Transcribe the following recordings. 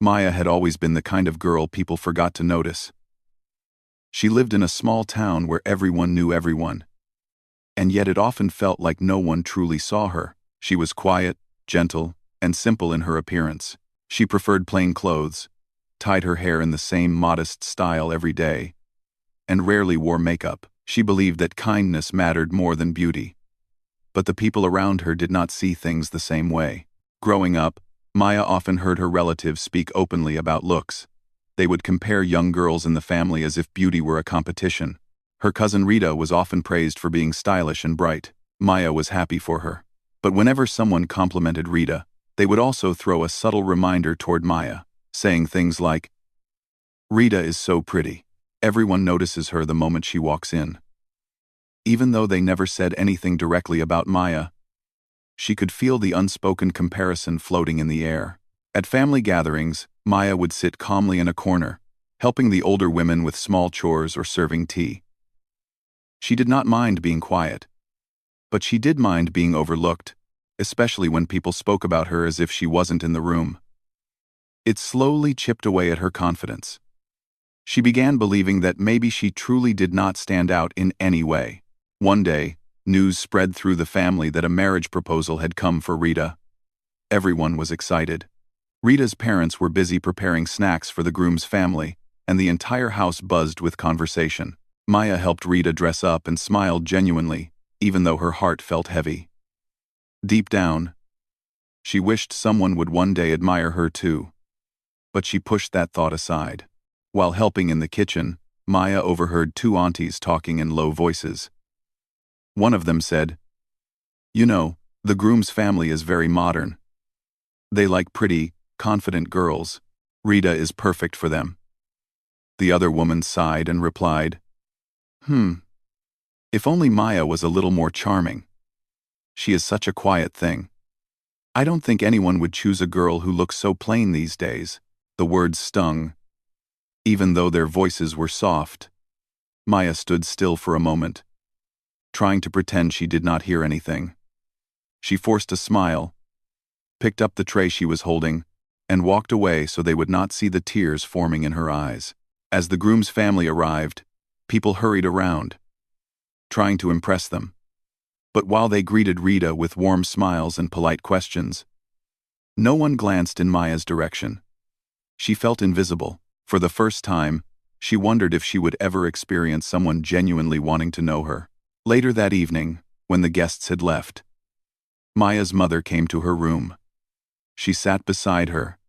Maya had always been the kind of girl people forgot to notice. She lived in a small town where everyone knew everyone, and yet it often felt like no one truly saw her. She was quiet, gentle, and simple in her appearance. She preferred plain clothes, tied her hair in the same modest style every day, and rarely wore makeup. She believed that kindness mattered more than beauty. But the people around her did not see things the same way. Growing up, Maya often heard her relatives speak openly about looks. They would compare young girls in the family as if beauty were a competition. Her cousin Rita was often praised for being stylish and bright. Maya was happy for her. But whenever someone complimented Rita, they would also throw a subtle reminder toward Maya, saying things like, "Rita is so pretty. Everyone notices her the moment she walks in." Even though they never said anything directly about Maya, she could feel the unspoken comparison floating in the air. At family gatherings, Maya would sit calmly in a corner, helping the older women with small chores or serving tea. She did not mind being quiet, but she did mind being overlooked, especially when people spoke about her as if she wasn't in the room. It slowly chipped away at her confidence. She began believing that maybe she truly did not stand out in any way. One day, news spread through the family that a marriage proposal had come for Rita. Everyone was excited. Rita's parents were busy preparing snacks for the groom's family, and the entire house buzzed with conversation. Maya helped Rita dress up and smiled genuinely, even though her heart felt heavy. Deep down, she wished someone would one day admire her too. But she pushed that thought aside. While helping in the kitchen, Maya overheard two aunties talking in low voices. One of them said, "You know, the groom's family is very modern. They like pretty, confident girls. Rita is perfect for them." The other woman sighed and replied, If only Maya was a little more charming. She is such a quiet thing. I don't think anyone would choose a girl who looks so plain these days." The words stung. Even though their voices were soft, Maya stood still for a moment, trying to pretend she did not hear anything. She forced a smile, picked up the tray she was holding, and walked away so they would not see the tears forming in her eyes. As the groom's family arrived, people hurried around, trying to impress them. But while they greeted Rita with warm smiles and polite questions, no one glanced in Maya's direction. She felt invisible. For the first time, she wondered if she would ever experience someone genuinely wanting to know her. Later that evening, when the guests had left, Maya's mother came to her room. She sat beside her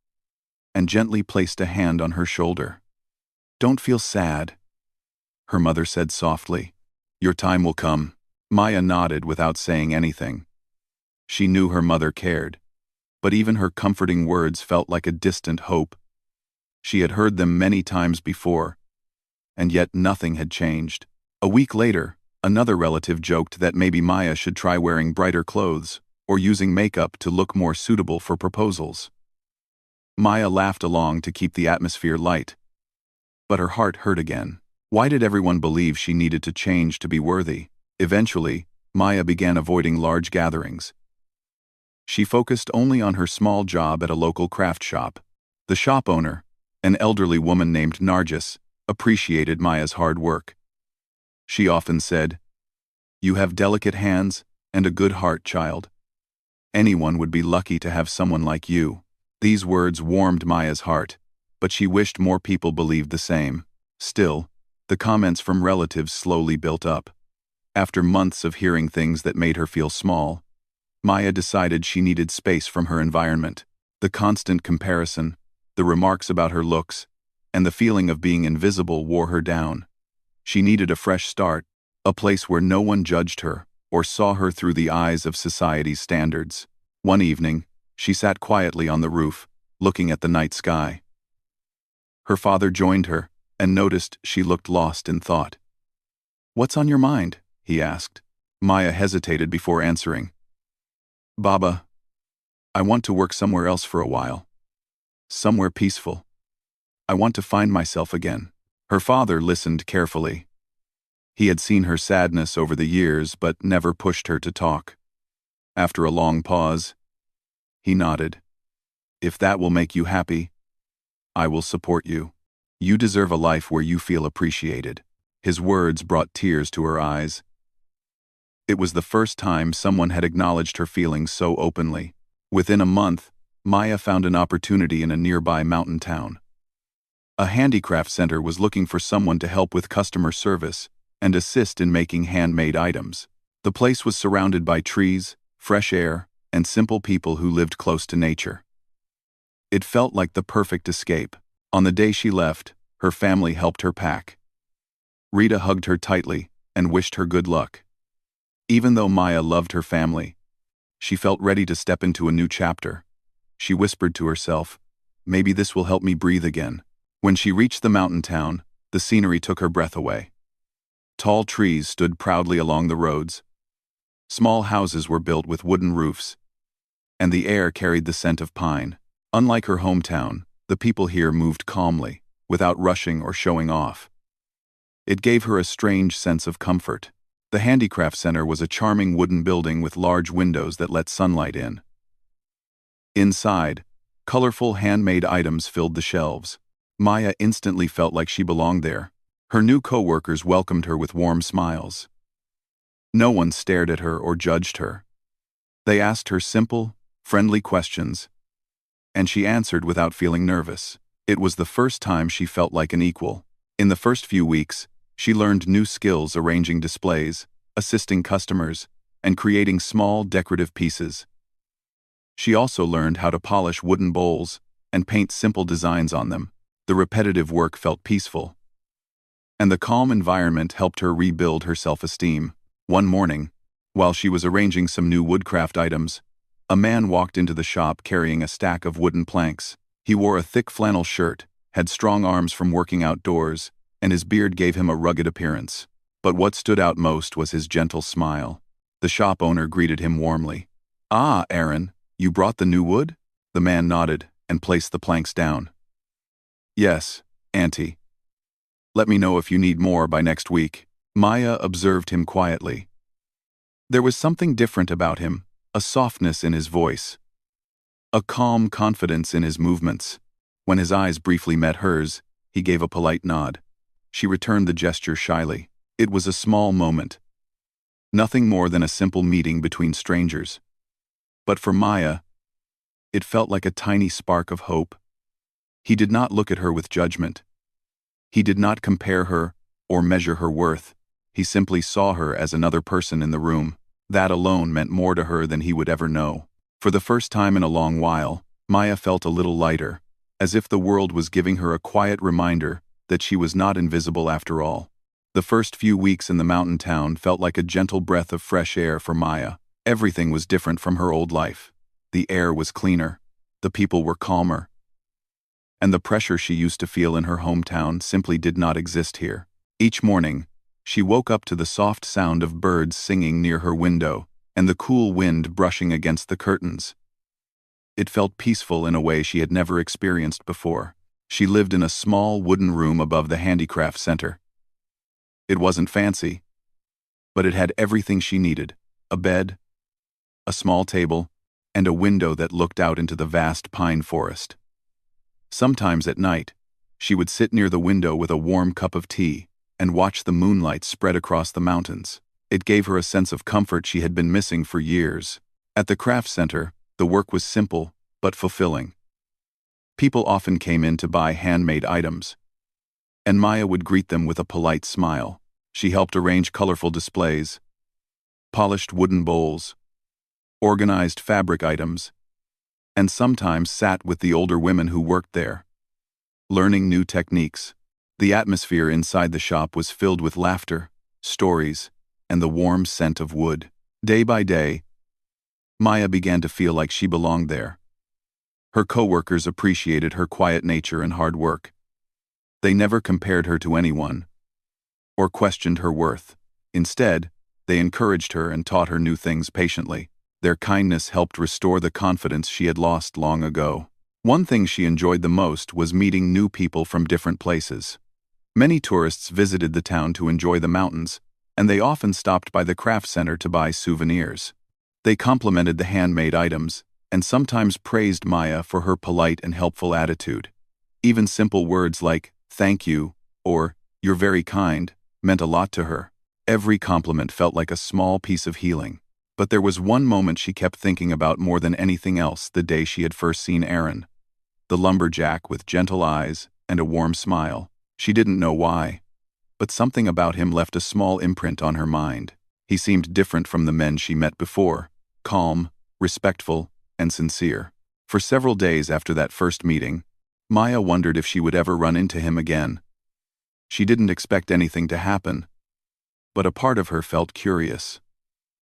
and gently placed a hand on her shoulder. "Don't feel sad," her mother said softly. "Your time will come." Maya nodded without saying anything. She knew her mother cared, but even her comforting words felt like a distant hope. She had heard them many times before, and yet nothing had changed. A week later, another relative joked that maybe Maya should try wearing brighter clothes or using makeup to look more suitable for proposals. Maya laughed along to keep the atmosphere light, but her heart hurt again. Why did everyone believe she needed to change to be worthy? Eventually, Maya began avoiding large gatherings. She focused only on her small job at a local craft shop. The shop owner, an elderly woman named Nargis, appreciated Maya's hard work. She often said, "You have delicate hands and a good heart, child. Anyone would be lucky to have someone like you." These words warmed Maya's heart, but she wished more people believed the same. Still, the comments from relatives slowly built up. After months of hearing things that made her feel small, Maya decided she needed space from her environment. The constant comparison, the remarks about her looks, and the feeling of being invisible wore her down. She needed a fresh start, a place where no one judged her or saw her through the eyes of society's standards. One evening, she sat quietly on the roof, looking at the night sky. Her father joined her and noticed she looked lost in thought. "What's on your mind?" he asked. Maya hesitated before answering. "Baba, I want to work somewhere else for a while. Somewhere peaceful. I want to find myself again." Her father listened carefully. He had seen her sadness over the years but never pushed her to talk. After a long pause, he nodded. "If that will make you happy, I will support you. You deserve a life where you feel appreciated." His words brought tears to her eyes. It was the first time someone had acknowledged her feelings so openly. Within a month, Maya found an opportunity in a nearby mountain town. A handicraft center was looking for someone to help with customer service and assist in making handmade items. The place was surrounded by trees, fresh air, and simple people who lived close to nature. It felt like the perfect escape. On the day she left, her family helped her pack. Rita hugged her tightly and wished her good luck. Even though Maya loved her family, she felt ready to step into a new chapter. She whispered to herself, "Maybe this will help me breathe again." When she reached the mountain town, the scenery took her breath away. Tall trees stood proudly along the roads. Small houses were built with wooden roofs, and the air carried the scent of pine. Unlike her hometown, the people here moved calmly, without rushing or showing off. It gave her a strange sense of comfort. The handicraft center was a charming wooden building with large windows that let sunlight in. Inside, colorful handmade items filled the shelves. Maya instantly felt like she belonged there. Her new co-workers welcomed her with warm smiles. No one stared at her or judged her. They asked her simple, friendly questions, and she answered without feeling nervous. It was the first time she felt like an equal. In the first few weeks, she learned new skills arranging displays, assisting customers, and creating small decorative pieces. She also learned how to polish wooden bowls and paint simple designs on them. The repetitive work felt peaceful, and the calm environment helped her rebuild her self-esteem. One morning, while she was arranging some new woodcraft items, a man walked into the shop carrying a stack of wooden planks. He wore a thick flannel shirt, had strong arms from working outdoors, and his beard gave him a rugged appearance. But what stood out most was his gentle smile. The shop owner greeted him warmly. "Ah, Aaron, you brought the new wood?" The man nodded and placed the planks down. "Yes, Auntie. Let me know if you need more by next week." Maya observed him quietly. There was something different about him, a softness in his voice, a calm confidence in his movements. When his eyes briefly met hers, he gave a polite nod. She returned the gesture shyly. It was a small moment. Nothing more than a simple meeting between strangers. But for Maya, it felt like a tiny spark of hope. He did not look at her with judgment. He did not compare her or measure her worth. He simply saw her as another person in the room. That alone meant more to her than he would ever know. For the first time in a long while, Maya felt a little lighter, as if the world was giving her a quiet reminder that she was not invisible after all. The first few weeks in the mountain town felt like a gentle breath of fresh air for Maya. Everything was different from her old life. The air was cleaner, the people were calmer, and the pressure she used to feel in her hometown simply did not exist here. Each morning, she woke up to the soft sound of birds singing near her window and the cool wind brushing against the curtains. It felt peaceful in a way she had never experienced before. She lived in a small wooden room above the handicraft center. It wasn't fancy, but it had everything she needed: a bed, a small table, and a window that looked out into the vast pine forest. Sometimes at night, she would sit near the window with a warm cup of tea and watch the moonlight spread across the mountains. It gave her a sense of comfort she had been missing for years. At the craft center, the work was simple but fulfilling. People often came in to buy handmade items, and Maya would greet them with a polite smile. She helped arrange colorful displays, polished wooden bowls, organized fabric items, and sometimes sat with the older women who worked there, learning new techniques. The atmosphere inside the shop was filled with laughter, stories, and the warm scent of wood. Day by day, Maya began to feel like she belonged there. Her co-workers appreciated her quiet nature and hard work. They never compared her to anyone or questioned her worth. Instead, they encouraged her and taught her new things patiently. Their kindness helped restore the confidence she had lost long ago. One thing she enjoyed the most was meeting new people from different places. Many tourists visited the town to enjoy the mountains, and they often stopped by the craft center to buy souvenirs. They complimented the handmade items and sometimes praised Maya for her polite and helpful attitude. Even simple words like, "thank you," or "you're very kind," meant a lot to her. Every compliment felt like a small piece of healing. But there was one moment she kept thinking about more than anything else the day she had first seen Aaron. The lumberjack with gentle eyes and a warm smile. She didn't know why, but something about him left a small imprint on her mind. He seemed different from the men she met before, calm, respectful, and sincere. For several days after that first meeting, Maya wondered if she would ever run into him again. She didn't expect anything to happen, but a part of her felt curious.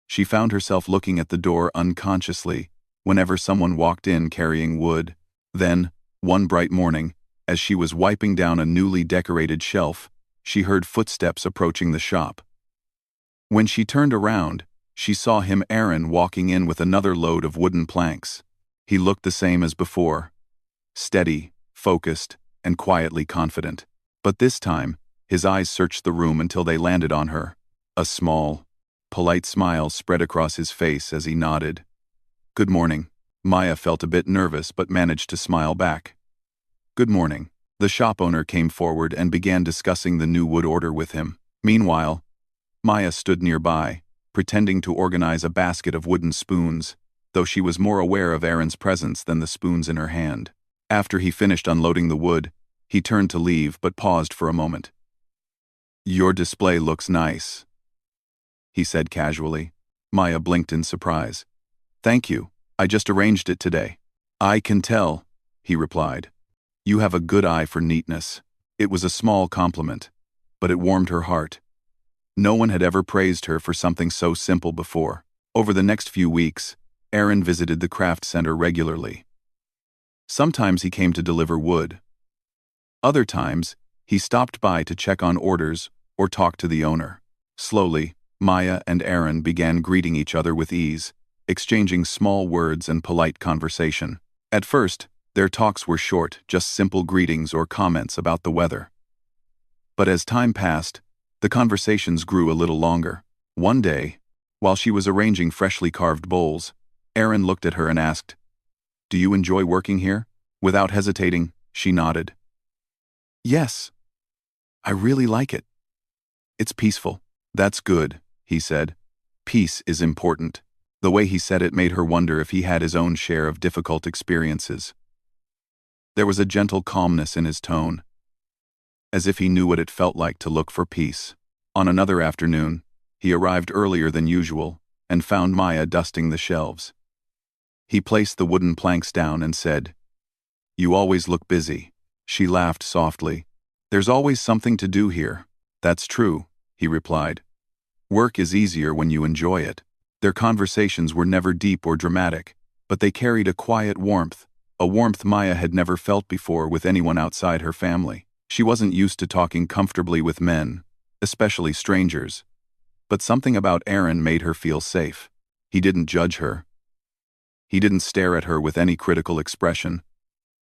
She found herself looking at the door unconsciously whenever someone walked in carrying wood. Then, one bright morning, as she was wiping down a newly decorated shelf, she heard footsteps approaching the shop. When she turned around, she saw him, Aaron, walking in with another load of wooden planks. He looked the same as before, steady, focused, and quietly confident. But this time, his eyes searched the room until they landed on her. A small, polite smile spread across his face as he nodded. "Good morning." Maya felt a bit nervous but managed to smile back. "Good morning." The shop owner came forward and began discussing the new wood order with him. Meanwhile, Maya stood nearby, pretending to organize a basket of wooden spoons, though she was more aware of Aaron's presence than the spoons in her hand. After he finished unloading the wood, he turned to leave but paused for a moment. "Your display looks nice," he said casually. Maya blinked in surprise. "Thank you. I just arranged it today." "I can tell," he replied. "You have a good eye for neatness." It was a small compliment, but it warmed her heart. No one had ever praised her for something so simple before. Over the next few weeks, Aaron visited the craft center regularly. Sometimes he came to deliver wood. Other times, he stopped by to check on orders or talk to the owner. Slowly, Maya and Aaron began greeting each other with ease, exchanging small words and polite conversation. At first, their talks were short, just simple greetings or comments about the weather. But as time passed, the conversations grew a little longer. One day, while she was arranging freshly carved bowls, Aaron looked at her and asked, "Do you enjoy working here?" Without hesitating, she nodded. "Yes, I really like it. It's peaceful." "That's good," he said. "Peace is important." The way he said it made her wonder if he had his own share of difficult experiences. There was a gentle calmness in his tone, as if he knew what it felt like to look for peace. On another afternoon, he arrived earlier than usual and found Maya dusting the shelves. He placed the wooden planks down and said, "You always look busy." She laughed softly. "There's always something to do here." "That's true," he replied. "Work is easier when you enjoy it." Their conversations were never deep or dramatic, but they carried a quiet warmth, a warmth Maya had never felt before with anyone outside her family. She wasn't used to talking comfortably with men, especially strangers, but something about Aaron made her feel safe. He didn't judge her. He didn't stare at her with any critical expression.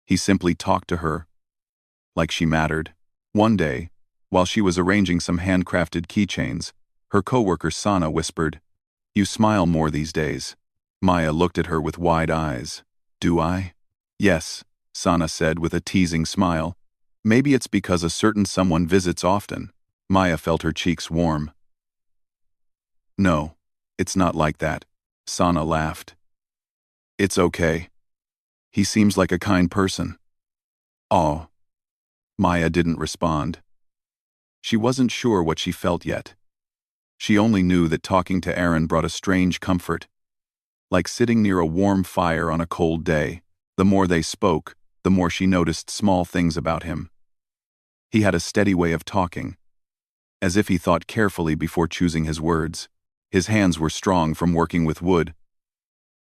He simply talked to her, like she mattered. One day, while she was arranging some handcrafted keychains, her coworker Sana whispered, "You smile more these days." Maya looked at her with wide eyes. "Do I?" "Yes," Sana said with a teasing smile. "Maybe it's because a certain someone visits often." Maya felt her cheeks warm. "No, it's not like that," Sana laughed. "It's okay. He seems like a kind person." "Oh." Maya didn't respond. She wasn't sure what she felt yet. She only knew that talking to Aaron brought a strange comfort, like sitting near a warm fire on a cold day. The more they spoke, the more she noticed small things about him. He had a steady way of talking, as if he thought carefully before choosing his words. His hands were strong from working with wood,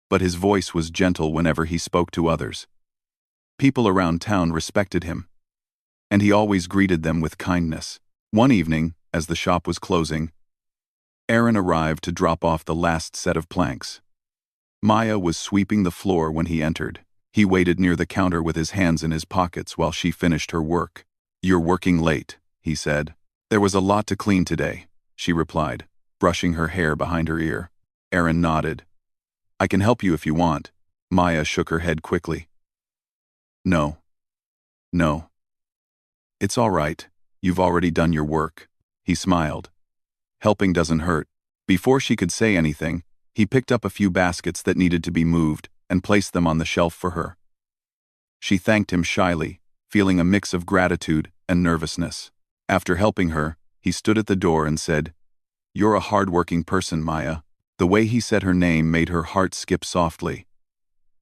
but his voice was gentle whenever he spoke to others. People around town respected him, and he always greeted them with kindness. One evening, as the shop was closing, Aaron arrived to drop off the last set of planks. Maya was sweeping the floor when he entered. He waited near the counter with his hands in his pockets while she finished her work. "You're working late," he said. "There was a lot to clean today," she replied, brushing her hair behind her ear. Aaron nodded. "I can help you if you want." Maya shook her head quickly. "No. No. It's all right. You've already done your work. He smiled. Helping doesn't hurt. Before she could say anything, he picked up a few baskets that needed to be moved and placed them on the shelf for her. She thanked him shyly, feeling a mix of gratitude and nervousness. After helping her, he stood at the door and said, "You're a hard-working person, Maya." The way he said her name made her heart skip softly.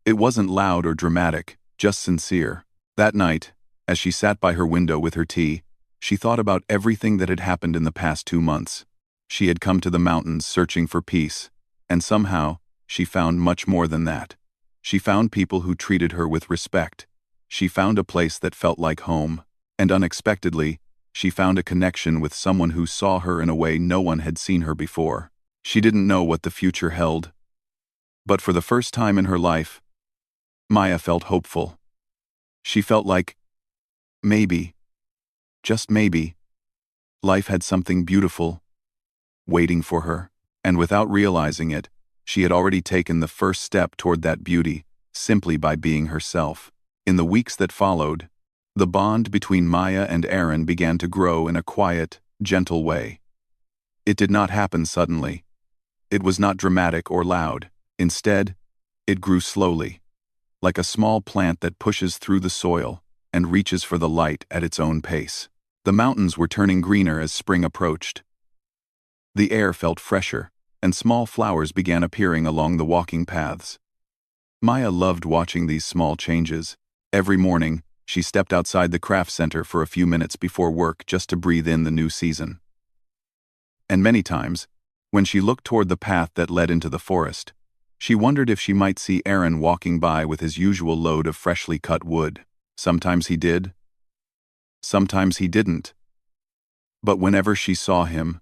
It wasn't loud or dramatic, just sincere. That night, as she sat by her window with her tea, she thought about everything that had happened in the past 2 months. She had come to the mountains searching for peace, and somehow, she found much more than that. She found people who treated her with respect. She found a place that felt like home, and unexpectedly, she found a connection with someone who saw her in a way no one had seen her before. She didn't know what the future held. But for the first time in her life, Maya felt hopeful. She felt like, maybe, just maybe, life had something beautiful waiting for her, and without realizing it, she had already taken the first step toward that beauty, simply by being herself. In the weeks that followed, the bond between Maya and Aaron began to grow in a quiet, gentle way. It did not happen suddenly. It was not dramatic or loud. Instead, it grew slowly, like a small plant that pushes through the soil and reaches for the light at its own pace. The mountains were turning greener as spring approached. The air felt fresher, and small flowers began appearing along the walking paths. Maya loved watching these small changes. Every morning, she stepped outside the craft center for a few minutes before work just to breathe in the new season. And many times, when she looked toward the path that led into the forest, she wondered if she might see Aaron walking by with his usual load of freshly cut wood. Sometimes he did. Sometimes he didn't. But whenever she saw him,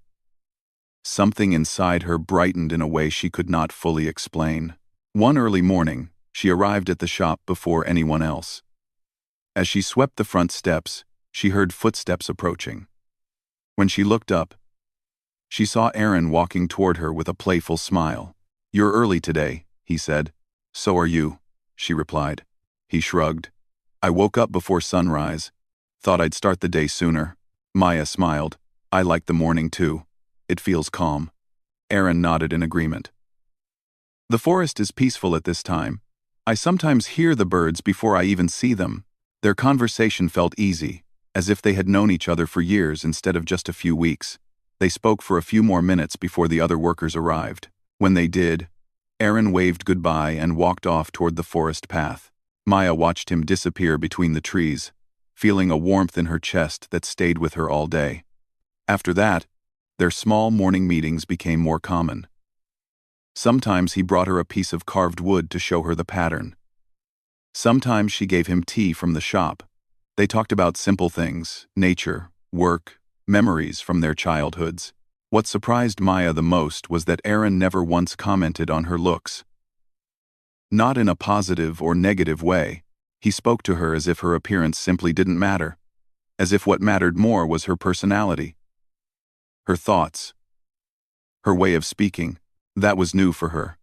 something inside her brightened in a way she could not fully explain. One early morning, she arrived at the shop before anyone else. As she swept the front steps, she heard footsteps approaching. When she looked up, she saw Aaron walking toward her with a playful smile. "You're early today," he said. "So are you," she replied. He shrugged. "I woke up before sunrise. Thought I'd start the day sooner." Maya smiled. "I like the morning too. It feels calm." Aaron nodded in agreement. "The forest is peaceful at this time. I sometimes hear the birds before I even see them." Their conversation felt easy, as if they had known each other for years instead of just a few weeks. They spoke for a few more minutes before the other workers arrived. When they did, Aaron waved goodbye and walked off toward the forest path. Maya watched him disappear between the trees, feeling a warmth in her chest that stayed with her all day. After that, their small morning meetings became more common. Sometimes he brought her a piece of carved wood to show her the pattern. Sometimes she gave him tea from the shop. They talked about simple things, nature, work, memories from their childhoods. What surprised Maya the most was that Aaron never once commented on her looks. Not in a positive or negative way. He spoke to her as if her appearance simply didn't matter, as if what mattered more was her personality, her thoughts, her way of speaking. That was new for her,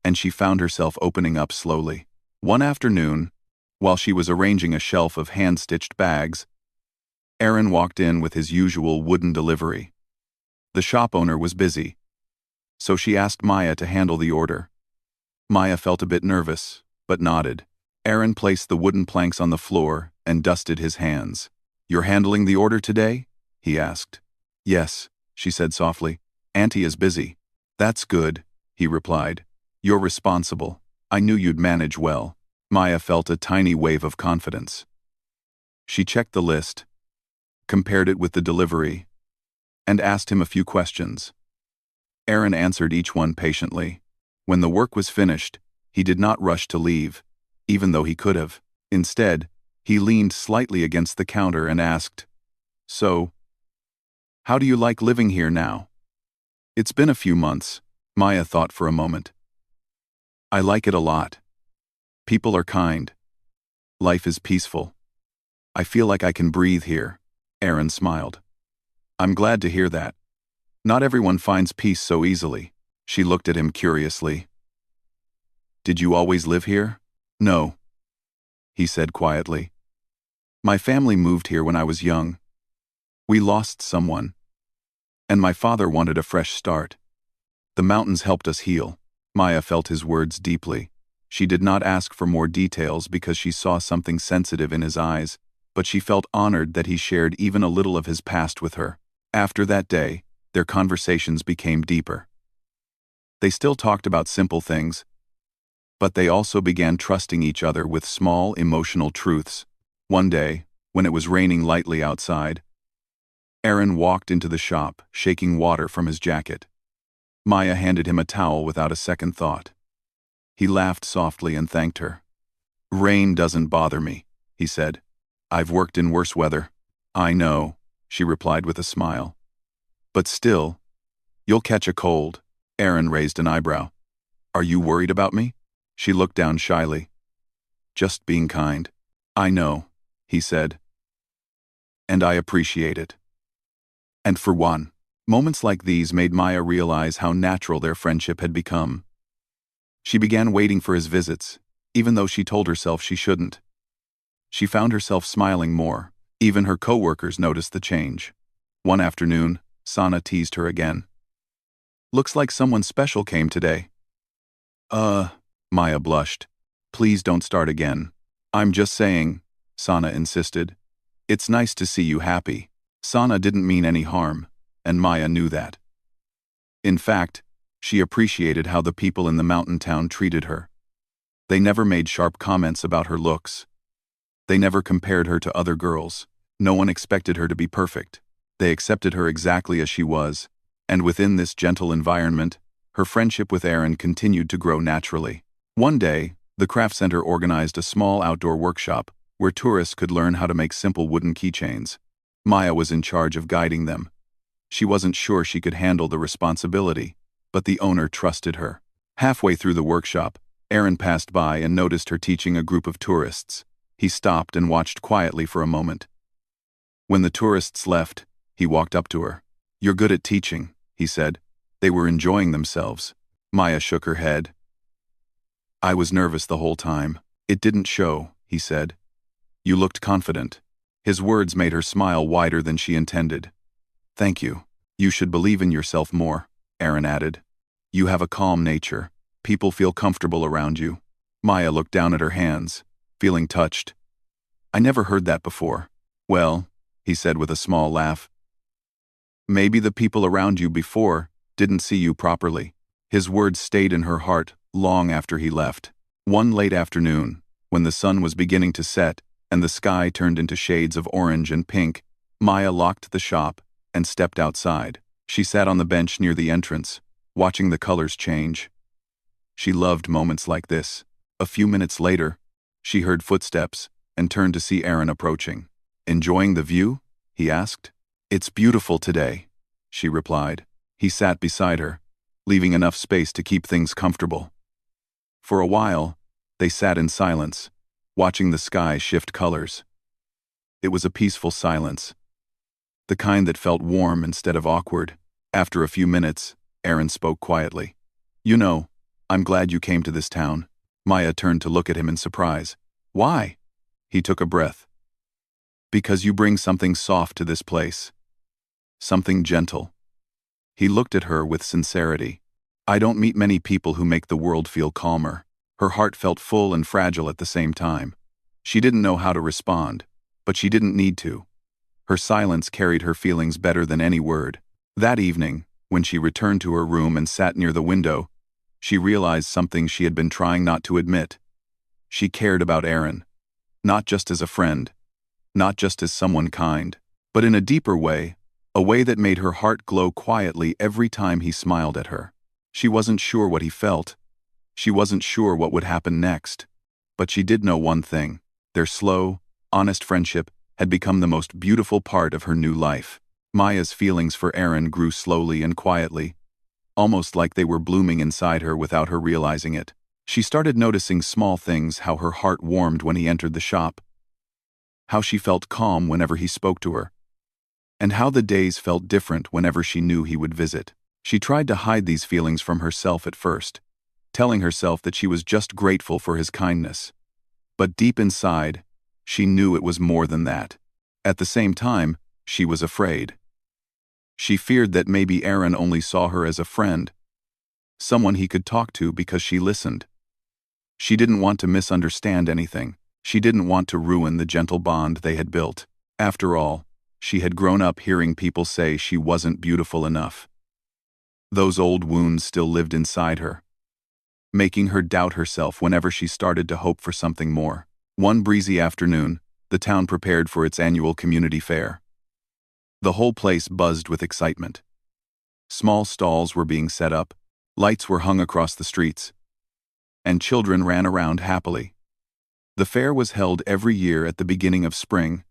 and she found herself opening up slowly. One afternoon, while she was arranging a shelf of hand-stitched bags, Aaron walked in with his usual wooden delivery. The shop owner was busy, so she asked Maya to handle the order. Maya felt a bit nervous, but nodded. Aaron placed the wooden planks on the floor and dusted his hands. "You're handling the order today?" he asked. "Yes," she said softly. "Auntie is busy." "That's good," he replied. "You're responsible. I knew you'd manage well." Maya felt a tiny wave of confidence. She checked the list, compared it with the delivery, and asked him a few questions. Aaron answered each one patiently. When the work was finished, he did not rush to leave, even though he could have. Instead, he leaned slightly against the counter and asked, "So, how do you like living here now?" "It's been a few months," Maya thought for a moment. "I like it a lot. People are kind. Life is peaceful. I feel like I can breathe here." Aaron smiled. "I'm glad to hear that. Not everyone finds peace so easily." She looked at him curiously. "Did you always live here?" "No," he said quietly. My family moved here when I was young. We lost someone, and my father wanted a fresh start. The mountains helped us heal. Maya felt his words deeply. She did not ask for more details because she saw something sensitive in his eyes, but she felt honored that he shared even a little of his past with her. After that day, their conversations became deeper. They still talked about simple things, but they also began trusting each other with small, emotional truths. One day, when it was raining lightly outside, Aaron walked into the shop, shaking water from his jacket. Maya handed him a towel without a second thought. He laughed softly and thanked her. "Rain doesn't bother me," he said. "I've worked in worse weather." "I know," she replied with a smile. "But still, you'll catch a cold." Aaron raised an eyebrow. "Are you worried about me?" She looked down shyly. "Just being kind." "I know," he said. "And I appreciate it." And for one, moments like these made Maya realize how natural their friendship had become. She began waiting for his visits, even though she told herself she shouldn't. She found herself smiling more. Even her coworkers noticed the change. One afternoon, Sana teased her again. "Looks like someone special came today." Maya blushed. "Please don't start again." "I'm just saying," Sana insisted. "It's nice to see you happy." Sana didn't mean any harm, and Maya knew that. In fact, she appreciated how the people in the mountain town treated her. They never made sharp comments about her looks. They never compared her to other girls. No one expected her to be perfect. They accepted her exactly as she was, and within this gentle environment, her friendship with Aaron continued to grow naturally. One day, the craft center organized a small outdoor workshop where tourists could learn how to make simple wooden keychains. Maya was in charge of guiding them. She wasn't sure she could handle the responsibility, but the owner trusted her. Halfway through the workshop, Aaron passed by and noticed her teaching a group of tourists. He stopped and watched quietly for a moment. When the tourists left, he walked up to her. "You're good at teaching," he said. They were enjoying themselves. Maya shook her head. "I was nervous the whole time." "It didn't show," he said. "You looked confident." His words made her smile wider than she intended. "Thank you. You should believe in yourself more," Aaron added. "You have a calm nature. People feel comfortable around you." Maya looked down at her hands, feeling touched. "I never heard that before." "Well," he said with a small laugh, "maybe the people around you before didn't see you properly." His words stayed in her heart long after he left. One late afternoon, when the sun was beginning to set and the sky turned into shades of orange and pink, Maya locked the shop and stepped outside. She sat on the bench near the entrance, watching the colors change. She loved moments like this. A few minutes later, she heard footsteps and turned to see Aaron approaching. "Enjoying the view?" he asked. "It's beautiful today," she replied. He sat beside her, leaving enough space to keep things comfortable. For a while, they sat in silence, watching the sky shift colors. It was a peaceful silence, the kind that felt warm instead of awkward. After a few minutes, Aaron spoke quietly. "You know, I'm glad you came to this town." Maya turned to look at him in surprise. "Why?" He took a breath. "Because you bring something soft to this place. Something gentle." He looked at her with sincerity. "I don't meet many people who make the world feel calmer." Her heart felt full and fragile at the same time. She didn't know how to respond, but she didn't need to. Her silence carried her feelings better than any word. That evening, when she returned to her room and sat near the window, she realized something she had been trying not to admit. She cared about Aaron, not just as a friend, not just as someone kind, but in a deeper way, a way that made her heart glow quietly every time he smiled at her. She wasn't sure what he felt. She wasn't sure what would happen next. But she did know one thing. Their slow, honest friendship had become the most beautiful part of her new life. Maya's feelings for Aaron grew slowly and quietly, almost like they were blooming inside her without her realizing it. She started noticing small things: how her heart warmed when he entered the shop, how she felt calm whenever he spoke to her, and how the days felt different whenever she knew he would visit. She tried to hide these feelings from herself at first, telling herself that she was just grateful for his kindness. But deep inside, she knew it was more than that. At the same time, she was afraid. She feared that maybe Aaron only saw her as a friend, someone he could talk to because she listened. She didn't want to misunderstand anything. She didn't want to ruin the gentle bond they had built. After all, she had grown up hearing people say she wasn't beautiful enough. Those old wounds still lived inside her, making her doubt herself whenever she started to hope for something more. One breezy afternoon, the town prepared for its annual community fair. The whole place buzzed with excitement. Small stalls were being set up, lights were hung across the streets, and children ran around happily. The fair was held every year at the beginning of spring,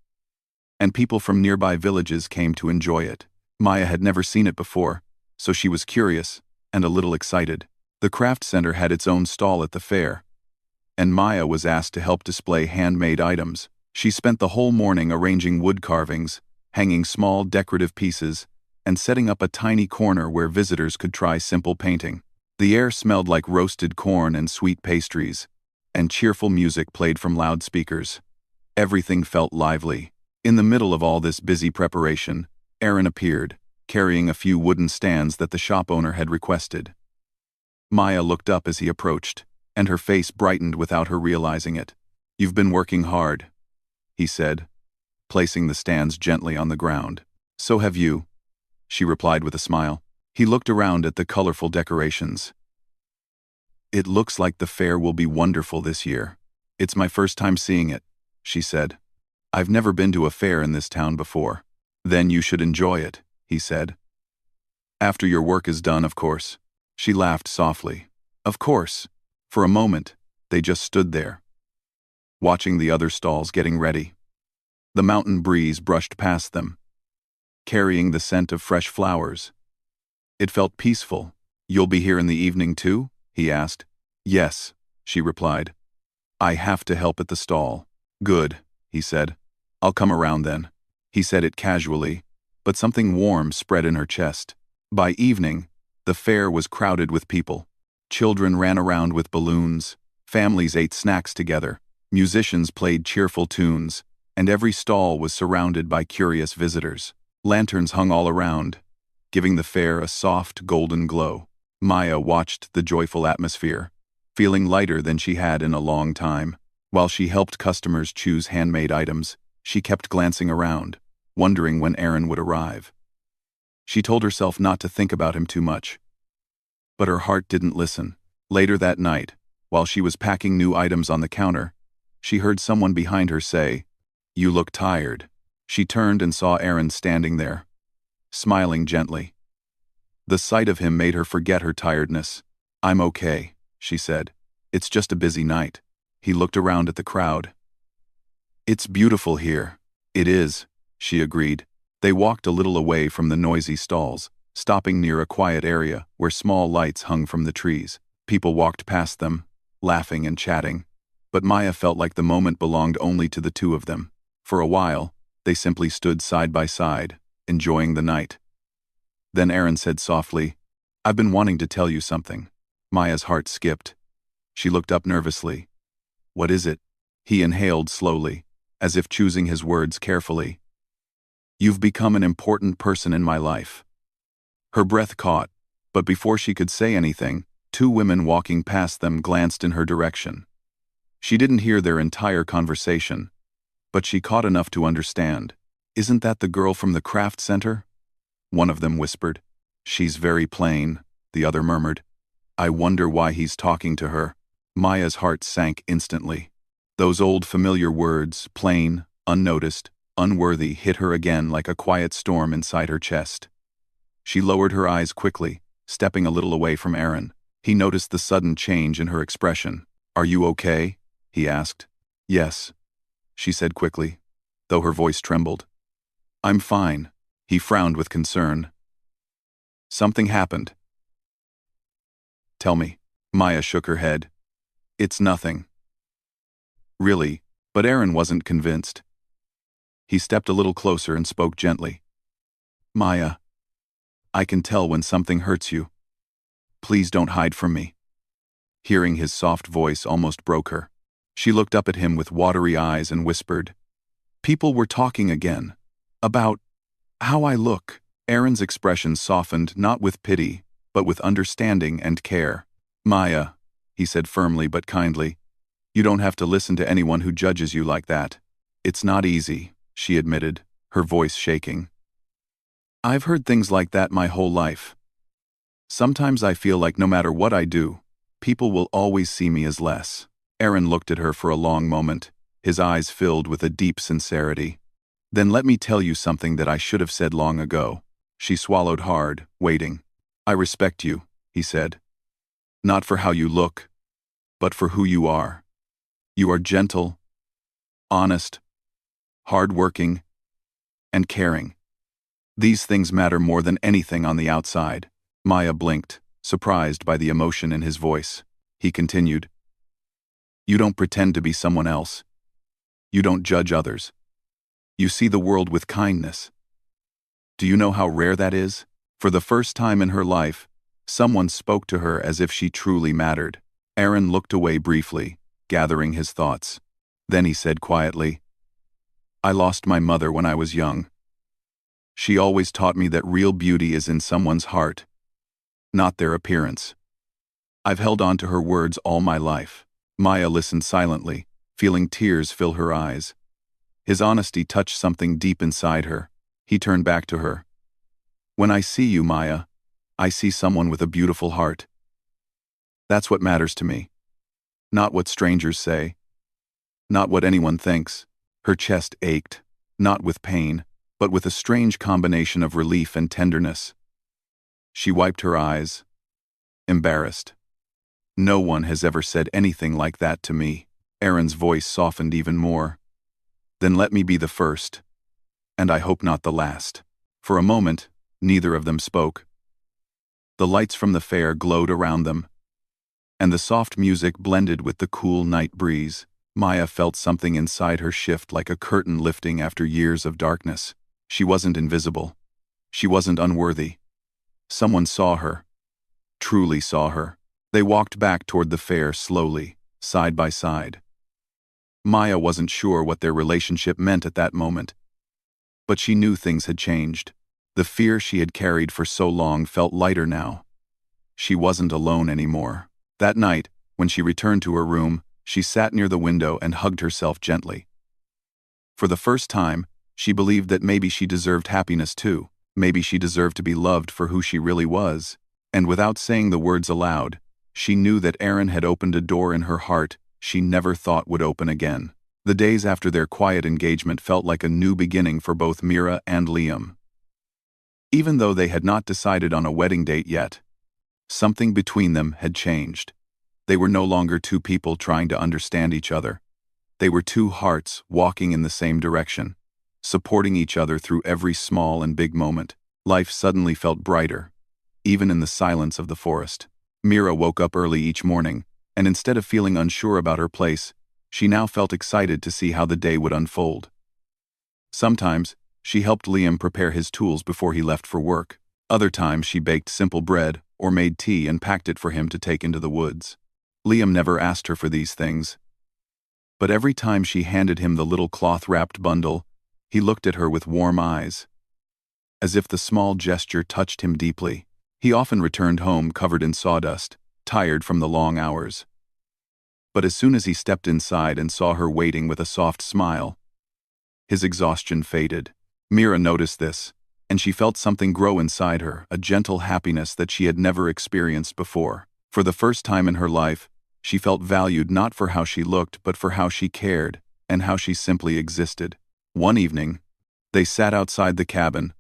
and people from nearby villages came to enjoy it. Maya had never seen it before, so she was curious and a little excited. The craft center had its own stall at the fair, and Maya was asked to help display handmade items. She spent the whole morning arranging wood carvings, hanging small decorative pieces, and setting up a tiny corner where visitors could try simple painting. The air smelled like roasted corn and sweet pastries, and cheerful music played from loudspeakers. Everything felt lively. In the middle of all this busy preparation, Aaron appeared, carrying a few wooden stands that the shop owner had requested. Maya looked up as he approached, and her face brightened without her realizing it. "You've been working hard," he said, placing the stands gently on the ground. "So have you," she replied with a smile. He looked around at the colorful decorations. "It looks like the fair will be wonderful this year. It's my first time seeing it," she said. "I've never been to a fair in this town before." "Then you should enjoy it," he said. "After your work is done, of course." She laughed softly. Of course. For a moment, they just stood there, watching the other stalls getting ready. The mountain breeze brushed past them, carrying the scent of fresh flowers. It felt peaceful. "You'll be here in the evening too?" he asked. "Yes," she replied. "I have to help at the stall." "Good," he said. "I'll come around then." He said it casually, but something warm spread in her chest. By evening, the fair was crowded with people. Children ran around with balloons, families ate snacks together, musicians played cheerful tunes, and every stall was surrounded by curious visitors. Lanterns hung all around, giving the fair a soft golden glow. Maya watched the joyful atmosphere, feeling lighter than she had in a long time. While she helped customers choose handmade items, she kept glancing around, wondering when Aaron would arrive. She told herself not to think about him too much, but her heart didn't listen. Later that night, while she was packing new items on the counter, she heard someone behind her say, "You look tired." She turned and saw Aaron standing there, smiling gently. The sight of him made her forget her tiredness. "I'm okay," she said. "It's just a busy night." He looked around at the crowd. "It's beautiful here." "It is," she agreed. They walked a little away from the noisy stalls, stopping near a quiet area where small lights hung from the trees. People walked past them, laughing and chatting, but Maya felt like the moment belonged only to the two of them. For a while, they simply stood side by side, enjoying the night. Then Aaron said softly, "I've been wanting to tell you something." Maya's heart skipped. She looked up nervously. "What is it?" He inhaled slowly, as if choosing his words carefully. "You've become an important person in my life." Her breath caught, but before she could say anything, two women walking past them glanced in her direction. She didn't hear their entire conversation, but she caught enough to understand. "Isn't that the girl from the craft center?" one of them whispered. "She's very plain," the other murmured. "I wonder why he's talking to her." Maya's heart sank instantly. Those old familiar words, plain, unnoticed, unworthy, hit her again like a quiet storm inside her chest. She lowered her eyes quickly, stepping a little away from Aaron. He noticed the sudden change in her expression. "Are you okay?" he asked. "Yes," she said quickly, though her voice trembled. "I'm fine." He frowned with concern. "Something happened." "Tell me." Maya shook her head. "It's nothing." "Really?" But Aaron wasn't convinced. He stepped a little closer and spoke gently. "Maya, I can tell when something hurts you. Please don't hide from me." Hearing his soft voice almost broke her. She looked up at him with watery eyes and whispered, "People were talking again. About how I look." Aaron's expression softened not with pity, but with understanding and care. "Maya," he said firmly but kindly, "you don't have to listen to anyone who judges you like that." "It's not easy," she admitted, her voice shaking. "I've heard things like that my whole life. Sometimes I feel like no matter what I do, people will always see me as less." Aaron looked at her for a long moment, his eyes filled with a deep sincerity. "Then let me tell you something that I should have said long ago." She swallowed hard, waiting. "I respect you," he said. "Not for how you look, but for who you are. You are gentle, honest, hard-working, and caring. These things matter more than anything on the outside." Maya blinked, surprised by the emotion in his voice. He continued, "You don't pretend to be someone else. You don't judge others. You see the world with kindness. Do you know how rare that is?" For the first time in her life, someone spoke to her as if she truly mattered. Aaron looked away briefly, gathering his thoughts. Then he said quietly, "I lost my mother when I was young. She always taught me that real beauty is in someone's heart, not their appearance. I've held on to her words all my life." Maya listened silently, feeling tears fill her eyes. His honesty touched something deep inside her. He turned back to her. "When I see you, Maya, I see someone with a beautiful heart. That's what matters to me. Not what strangers say. Not what anyone thinks." Her chest ached, not with pain, but with a strange combination of relief and tenderness. She wiped her eyes, embarrassed. "No one has ever said anything like that to me." Aaron's voice softened even more. "Then let me be the first, and I hope not the last." For a moment, neither of them spoke. The lights from the fair glowed around them, and the soft music blended with the cool night breeze. Maya felt something inside her shift like a curtain lifting after years of darkness. She wasn't invisible. She wasn't unworthy. Someone saw her, truly saw her. They walked back toward the fair slowly, side by side. Maya wasn't sure what their relationship meant at that moment, but she knew things had changed. The fear she had carried for so long felt lighter now. She wasn't alone anymore. That night, when she returned to her room, she sat near the window and hugged herself gently. For the first time, she believed that maybe she deserved happiness too. Maybe she deserved to be loved for who she really was. And without saying the words aloud, she knew that Aaron had opened a door in her heart she never thought would open again. The days after their quiet engagement felt like a new beginning for both Mira and Liam. Even though they had not decided on a wedding date yet, something between them had changed. They were no longer two people trying to understand each other. They were two hearts walking in the same direction, supporting each other through every small and big moment. Life suddenly felt brighter, even in the silence of the forest. Mira woke up early each morning, and instead of feeling unsure about her place, she now felt excited to see how the day would unfold. Sometimes, she helped Liam prepare his tools before he left for work. Other times she baked simple bread or made tea and packed it for him to take into the woods. Liam never asked her for these things, but every time she handed him the little cloth-wrapped bundle, he looked at her with warm eyes, as if the small gesture touched him deeply. He often returned home covered in sawdust, tired from the long hours. But as soon as he stepped inside and saw her waiting with a soft smile, his exhaustion faded. Mira noticed this, and she felt something grow inside her, a gentle happiness that she had never experienced before. For the first time in her life, she felt valued not for how she looked but for how she cared and how she simply existed. One evening, they sat outside the cabin,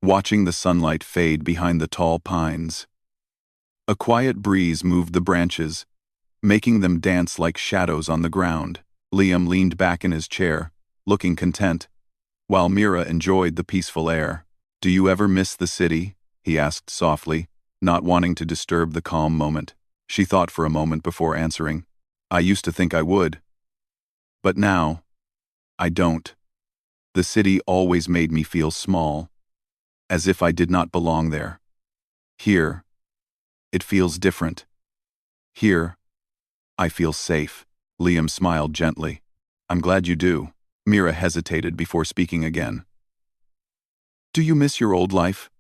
watching the sunlight fade behind the tall pines. A quiet breeze moved the branches, making them dance like shadows on the ground. Liam leaned back in his chair, looking content, while Mira enjoyed the peaceful air. "Do you ever miss the city?" he asked softly, not wanting to disturb the calm moment. She thought for a moment before answering. "I used to think I would. But now, I don't. The city always made me feel small, as if I did not belong there. Here, it feels different. Here, I feel safe." Liam smiled gently. I'm glad you do. Mira hesitated before speaking again. Do you miss your old life?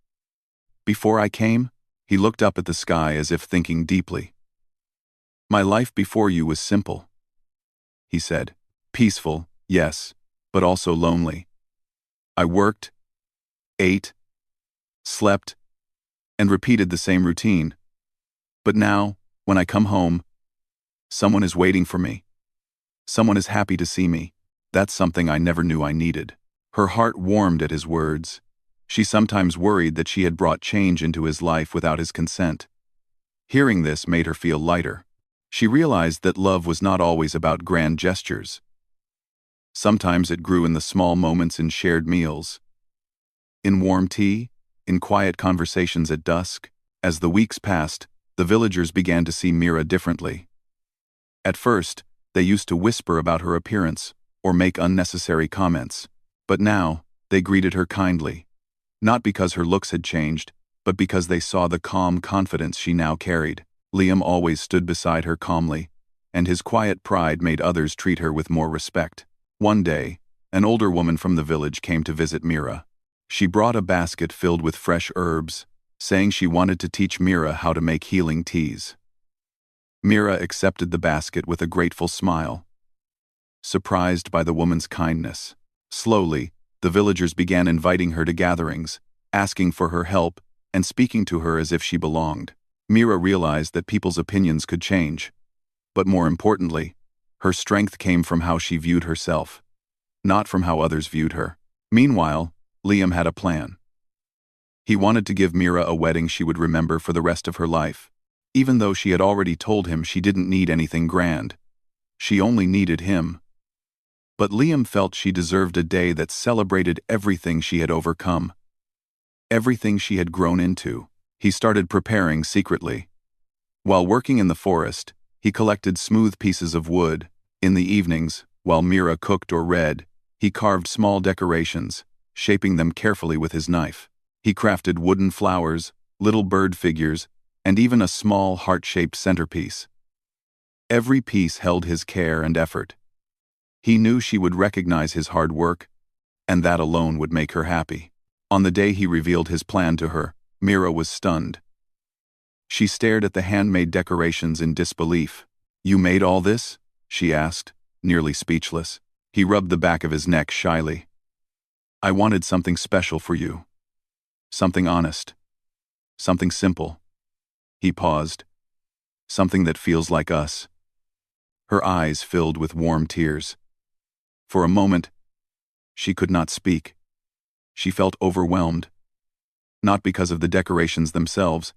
Before I came? He looked up at the sky as if thinking deeply. My life before you was simple, he said. Peaceful, yes, but also lonely. I worked, ate, slept, and repeated the same routine. But now, when I come home, someone is waiting for me. Someone is happy to see me. That's something I never knew I needed. Her heart warmed at his words. She sometimes worried that she had brought change into his life without his consent. Hearing this made her feel lighter. She realized that love was not always about grand gestures. Sometimes it grew in the small moments in shared meals, in warm tea, in quiet conversations at dusk. As the weeks passed, the villagers began to see Mira differently. At first, they used to whisper about her appearance or make unnecessary comments. But now, they greeted her kindly. Not because her looks had changed, but because they saw the calm confidence she now carried. Liam always stood beside her calmly, and his quiet pride made others treat her with more respect. One day, an older woman from the village came to visit Mira. She brought a basket filled with fresh herbs, saying she wanted to teach Mira how to make healing teas. Mira accepted the basket with a grateful smile, surprised by the woman's kindness. Slowly, the villagers began inviting her to gatherings, asking for her help, and speaking to her as if she belonged. Mira realized that people's opinions could change. But more importantly, her strength came from how she viewed herself, not from how others viewed her. Meanwhile, Liam had a plan. He wanted to give Mira a wedding she would remember for the rest of her life. Even though she had already told him she didn't need anything grand. She only needed him. But Liam felt she deserved a day that celebrated everything she had overcome, everything she had grown into. He started preparing secretly. While working in the forest, he collected smooth pieces of wood. In the evenings, while Mira cooked or read, he carved small decorations, shaping them carefully with his knife. He crafted wooden flowers, little bird figures, and even a small heart-shaped centerpiece. Every piece held his care and effort. He knew she would recognize his hard work, and that alone would make her happy. On the day he revealed his plan to her, Mira was stunned. She stared at the handmade decorations in disbelief. You made all this? She asked, nearly speechless. He rubbed the back of his neck shyly. I wanted something special for you. Something honest. Something simple. He paused. Something that feels like us. Her eyes filled with warm tears. For a moment, she could not speak. She felt overwhelmed. Not because of the decorations themselves,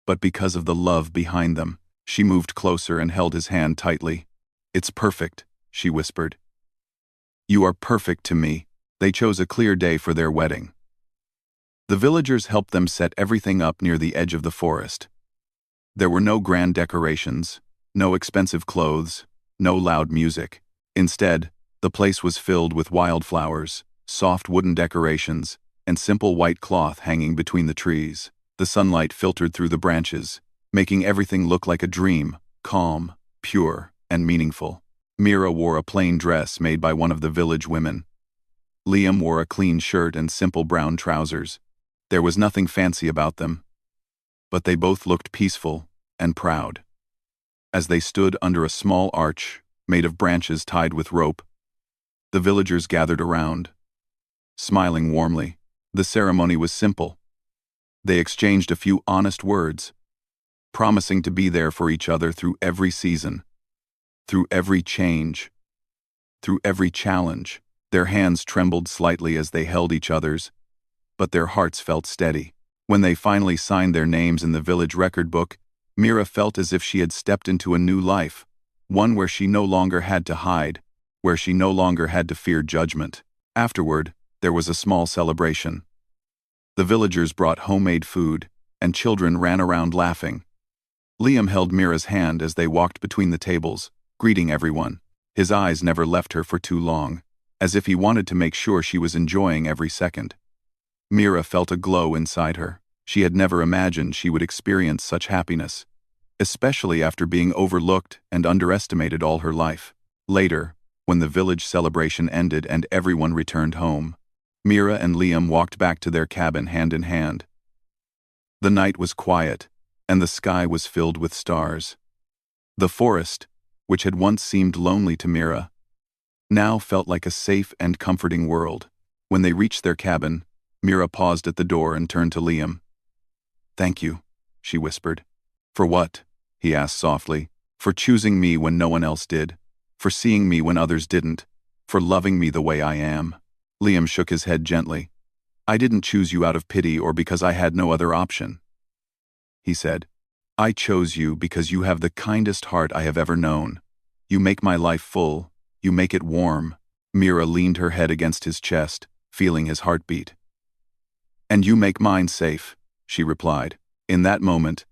but because of the love behind them. She moved closer and held his hand tightly. It's perfect, she whispered. You are perfect to me. They chose a clear day for their wedding. The villagers helped them set everything up near the edge of the forest. There were no grand decorations, no expensive clothes, no loud music. Instead, the place was filled with wildflowers, soft wooden decorations, and simple white cloth hanging between the trees. The sunlight filtered through the branches, making everything look like a dream, calm, pure, and meaningful. Mira wore a plain dress made by one of the village women. Liam wore a clean shirt and simple brown trousers. There was nothing fancy about them, but they both looked peaceful and proud. As they stood under a small arch, made of branches tied with rope, the villagers gathered around, smiling warmly. The ceremony was simple. They exchanged a few honest words, promising to be there for each other through every season, through every change, through every challenge. Their hands trembled slightly as they held each other's, but their hearts felt steady. When they finally signed their names in the village record book, Mira felt as if she had stepped into a new life, one where she no longer had to hide, where she no longer had to fear judgment. Afterward, there was a small celebration. The villagers brought homemade food, and children ran around laughing. Liam held Mira's hand as they walked between the tables, greeting everyone. His eyes never left her for too long, as if he wanted to make sure she was enjoying every second. Mira felt a glow inside her. She had never imagined she would experience such happiness. especially after being overlooked and underestimated all her life. Later, when the village celebration ended and everyone returned home, Mira and Liam walked back to their cabin hand in hand. The night was quiet, and the sky was filled with stars. The forest, which had once seemed lonely to Mira, now felt like a safe and comforting world. When they reached their cabin, Mira paused at the door and turned to Liam. "Thank you," she whispered. "For what?" he asked softly. "For choosing me when no one else did. For seeing me when others didn't. For loving me the way I am." Liam shook his head gently. "I didn't choose you out of pity or because I had no other option," he said. "I chose you because you have the kindest heart I have ever known. You make my life full. You make it warm." Mira leaned her head against his chest, feeling his heartbeat. "And you make mine safe," she replied. In that moment,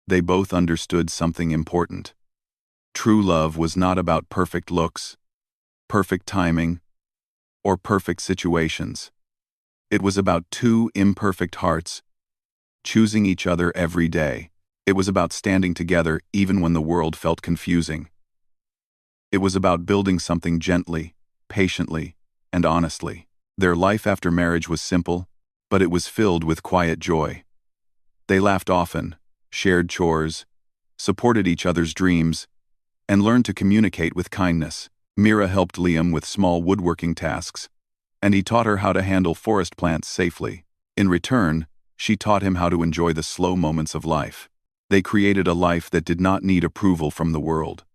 they both understood something important. True love was not about perfect looks, perfect timing, or perfect situations. It was about two imperfect hearts, choosing each other every day. It was about standing together even when the world felt confusing. It was about building something gently, patiently, and honestly. Their life after marriage was simple, but it was filled with quiet joy. They laughed often, shared chores, supported each other's dreams, and learned to communicate with kindness. Mira helped Liam with small woodworking tasks, and he taught her how to handle forest plants safely. In return, she taught him how to enjoy the slow moments of life. They created a life that did not need approval from the world.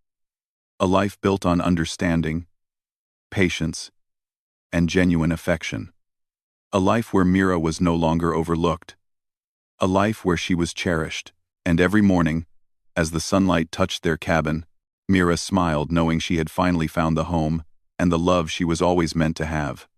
A life built on understanding, patience, and genuine affection. A life where Mira was no longer overlooked. A life where she was cherished. And every morning, as the sunlight touched their cabin, Mira smiled knowing she had finally found the home and the love she was always meant to have.